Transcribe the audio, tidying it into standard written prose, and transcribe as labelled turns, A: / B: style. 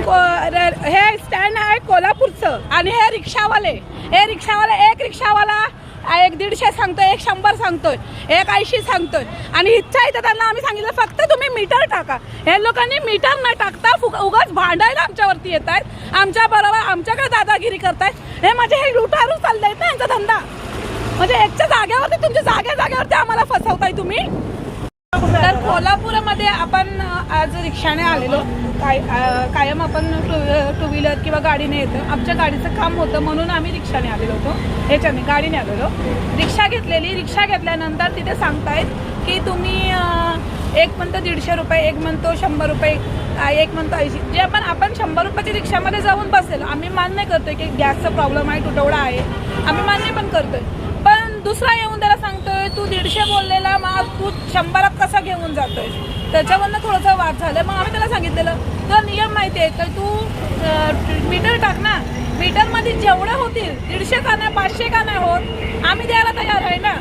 A: हे स्टँड आहे कोल्हापूरचं आणि हे रिक्षावाले एक रिक्षावाला 150 सांगतोय, 100 सांगतोय, 180 सांगतोय आणि इच्छा इथं त्यांना आम्ही सांगितलं फक्त तुम्ही मीटर टाका. हे लोकांनी मीटर न टाकता उगाच भांडायला आमच्यावरती येत आहेत, आमच्या बरोबर आमच्याकडे दादागिरी करतायत. हे म्हणजे हे लुटारू चाललंय ना यांचा धंदा. म्हणजे एकच्या जागेवरती तुमच्या जागेवरती आम्हाला फसवताय तुम्ही. तर कोल्हापूरमध्ये आपण आज रिक्षाने आलेलो. कायम आपण टू व्हीलर किंवा गाडीने येतो. आमच्या गाडीचं काम होतं म्हणून आम्ही रिक्षाने आलेलो होतो. ह्याच्याने गाडीने आलेलो. रिक्षा घेतलेली. रिक्षा घेतल्यानंतर तिथे सांगतायत की तुम्ही एक म्हणतो 150 रुपये, एक म्हणतो 100 रुपये, एक म्हणतो 80. जे आपण 100 रुपयाची रिक्षामध्ये जाऊन बसेल. आम्ही मान्य करतोय की गॅसचा प्रॉब्लेम आहे, तुटवडा आहे, आम्ही मान्य पण करतोय. पण दुसरा येऊन त्याला सांगतोय तू 150 बोललेला मग तू 100 कसा घेऊन जातोय. त्याच्यावरनं थोडंसं वाद झालं. मग आम्ही त्याला सांगितलेलं तुला नियम माहिती आहे तर तू मीटर टाक ना. मीटरमध्ये जेवढे होतील 150 का नाही 500 का नाही होत आम्ही द्यायला तयार आहे ना.